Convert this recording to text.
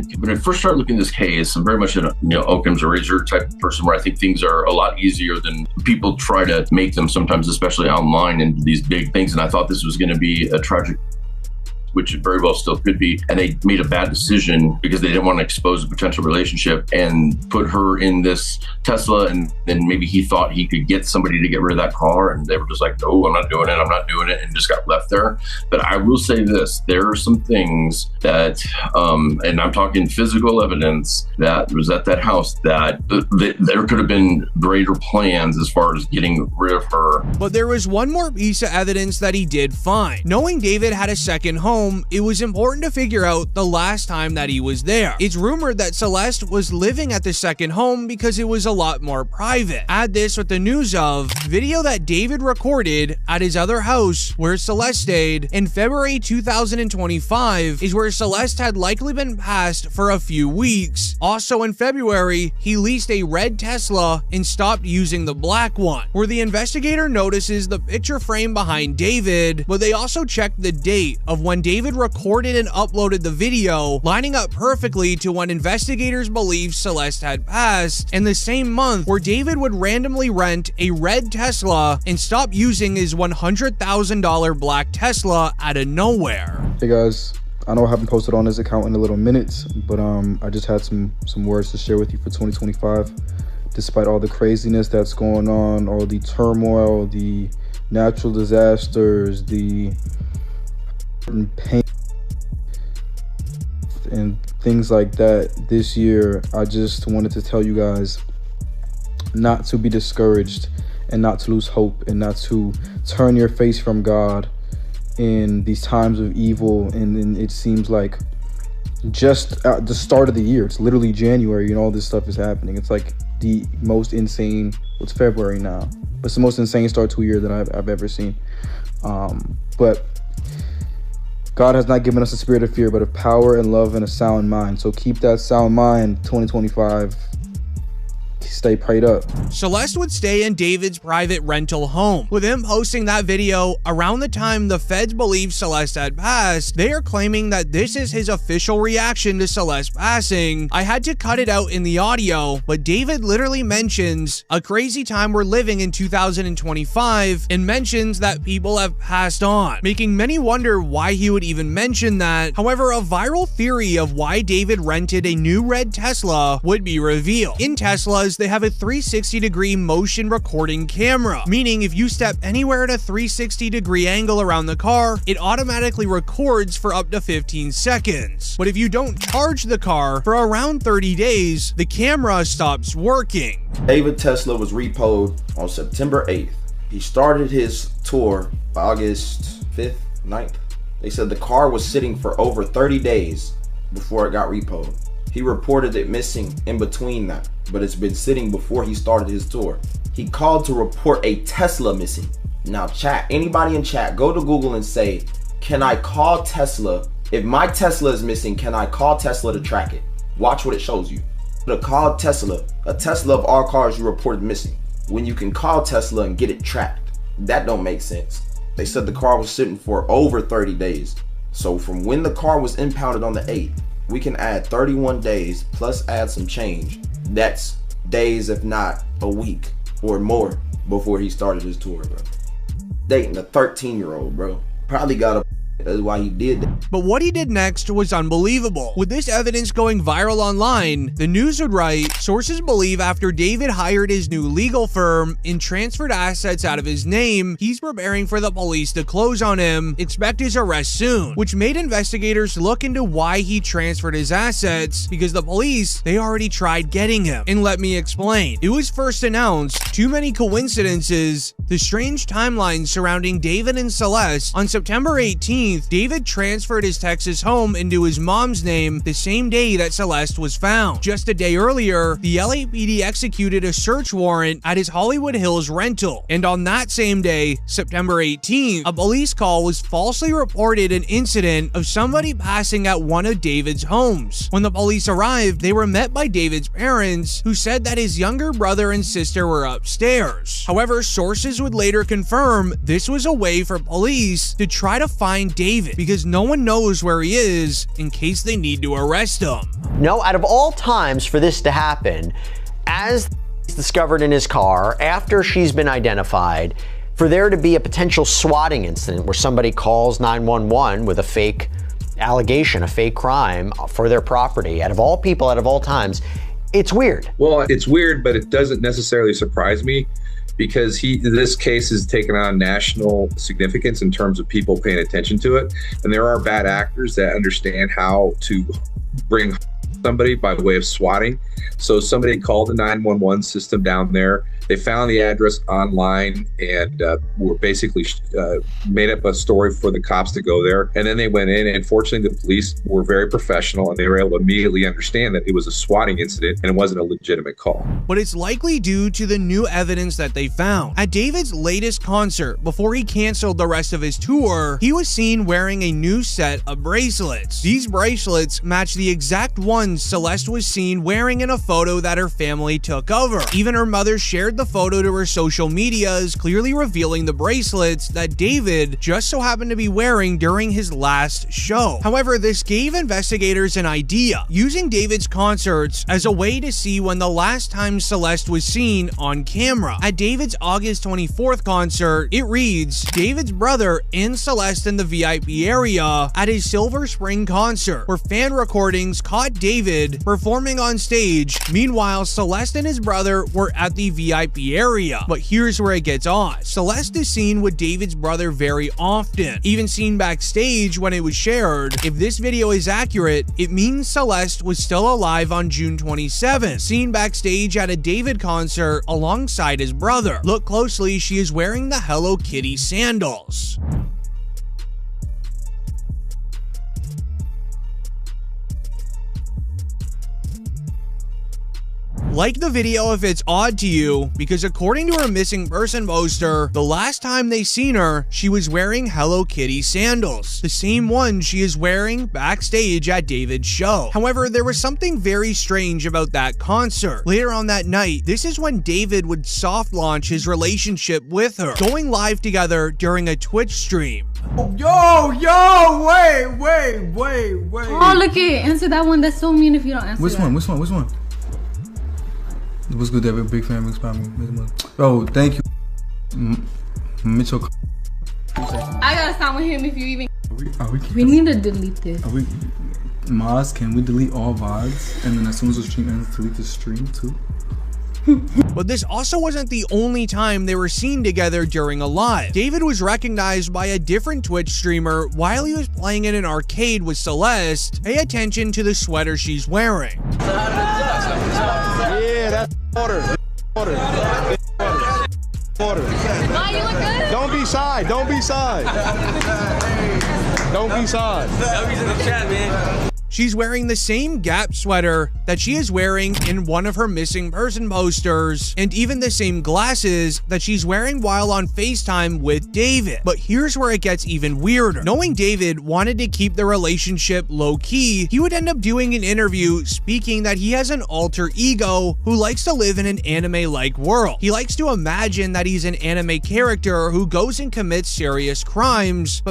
think when I first started looking at this case, I'm very much an Occam's razor type of person where I think things are a lot easier than people try to make them sometimes, especially online, into these big things. And I thought this was going to be a tragic, which it very well still could be. And they made a bad decision because they didn't want to expose a potential relationship and put her in this Tesla. And then maybe he thought he could get somebody to get rid of that car. And they were just like, no, I'm not doing it. And just got left there. But I will say this, there are some things that, and I'm talking physical evidence that was at that house that there could have been greater plans as far as getting rid of her. But there was one more piece of evidence that he did find. Knowing David had a second home, it was important to figure out the last time that he was there. It's rumored that Celeste was living at the second home because it was a lot more private. Add this with the news of video that David recorded at his other house where Celeste stayed in February 2025 is where Celeste had likely been passed for a few weeks. Also in February, he leased a red Tesla and stopped using the black one, where the investigator notices the picture frame behind David, but they also checked the date of when David recorded and uploaded the video, lining up perfectly to when investigators believe Celeste had passed, in the same month where David would randomly rent a red Tesla and stop using his $100,000 black Tesla out of nowhere. Hey guys, I know I haven't posted on this account in a little minute, but I just had some words to share with you for 2025. Despite all the craziness that's going on, all the turmoil, the natural disasters, the pain and things like that this year, I just wanted to tell you guys not to be discouraged and not to lose hope and not to turn your face from God in these times of evil. And it seems like just at the start of the year, it's literally January, all this stuff is happening. It's like the most insane, it's February now, but it's the most insane start to a year that I've ever seen. But God has not given us a spirit of fear, but of power and love and a sound mind. So keep that sound mind, 2025. Stay prayed up. Celeste would stay in David's private rental home. With him posting that video around the time the feds believe Celeste had passed, they are claiming that this is his official reaction to Celeste passing. I had to cut it out in the audio, but David literally mentions a crazy time we're living in 2025 and mentions that people have passed on, making many wonder why he would even mention that. However, a viral theory of why David rented a new red Tesla would be revealed. In Teslas, they have a 360-degree motion recording camera, meaning if you step anywhere at a 360-degree angle around the car, it automatically records for up to 15 seconds. But if you don't charge the car for around 30 days, the camera stops working. David Tesla was repoed on September 8th. He started his tour August 5th, 9th. They said the car was sitting for over 30 days before it got repoed. He reported it missing in between that, but it's been sitting before he started his tour. He called to report a Tesla missing. Now chat, anybody in chat, go to Google and say, can I call Tesla? If my Tesla is missing, can I call Tesla to track it? Watch what it shows you. To call Tesla, a Tesla of all cars you reported missing. When you can call Tesla and get it tracked, that don't make sense. They said the car was sitting for over 30 days. So from when the car was impounded on the 8th, we can add 31 days plus add some change. That's days, if not a week or more, before he started his tour, bro. Dating a 13-year-old, bro. Probably got a... That's why he did that. But what he did next was unbelievable. With this evidence going viral online, the news would write, sources believe after David hired his new legal firm and transferred assets out of his name, he's preparing for the police to close on him, expect his arrest soon, which made investigators look into why he transferred his assets, because the police, they already tried getting him. And let me explain. It was first announced, too many coincidences, the strange timeline surrounding David and Celeste. On September 18th, David transferred his Texas home into his mom's name the same day that Celeste was found. Just a day earlier, the LAPD executed a search warrant at his Hollywood Hills rental. And on that same day, September 18th, a police call was falsely reported an incident of somebody passing at one of David's homes. When the police arrived, they were met by David's parents, who said that his younger brother and sister were upstairs. However, sources would later confirm this was a way for police to try to find David because no one knows where he is in case they need to arrest him. No, out of all times for this to happen, as he's discovered in his car, after she's been identified, for there to be a potential swatting incident where somebody calls 911 with a fake allegation, a fake crime for their property, out of all people, out of all times, it's weird. Well, it's weird, but it doesn't necessarily surprise me because this case has taken on national significance in terms of people paying attention to it. And there are bad actors that understand how to bring somebody by way of swatting. So somebody called the 911 system down there. They found the address online and were basically made up a story for the cops to go there. And then they went in, and fortunately the police were very professional and they were able to immediately understand that it was a swatting incident and it wasn't a legitimate call. But it's likely due to the new evidence that they found. At David's latest concert, before he canceled the rest of his tour, he was seen wearing a new set of bracelets. These bracelets match the exact ones Celeste was seen wearing in a photo that her family took of her. Even her mother shared the photo to her social medias, clearly revealing the bracelets that David just so happened to be wearing during his last show. However, this gave investigators an idea, using David's concerts as a way to see when the last time Celeste was seen on camera. At David's August 24th concert, it reads, David's brother and Celeste in the VIP area at his Silver Spring concert, where fan recordings caught David performing on stage. Meanwhile, Celeste and his brother were at the VIP area. But here's where it gets odd. Celeste is seen with David's brother very often, even seen backstage when it was shared. If this video is accurate, it means Celeste was still alive on June 27th, seen backstage at a David concert alongside his brother. Look closely, she is wearing the Hello Kitty sandals. Like the video if it's odd to you, because according to her missing person poster, the last time they seen her, she was wearing Hello Kitty sandals, the same one she is wearing backstage at David's show. However, there was something very strange about that concert. Later on that night, this is when David would soft launch his relationship with her, going live together during a Twitch stream. Yo, wait. Oh, look it. Answer that one. That's so mean if you don't answer Which that. one? What's good, David? Big fan, big spam. Oh, thank you, Mitchell. I gotta stop with him if you even. We need to delete this. Maz, can we delete all VODs? And then as soon as the stream ends, delete the stream too? But this also wasn't the only time they were seen together during a live. David was recognized by a different Twitch streamer while he was playing in an arcade with Celeste. Pay attention to the sweater she's wearing. Yeah, that's order. Wow, you look good. Don't be shy. Don't be shy. W's in the chat, man. She's wearing the same Gap sweater that she is wearing in one of her missing person posters, and even the same glasses that she's wearing while on FaceTime with David. But here's where it gets even weirder. Knowing David wanted to keep the relationship low-key, he would end up doing an interview speaking that he has an alter ego who likes to live in an anime-like world. He likes to imagine that he's an anime character who goes and commits serious crimes, but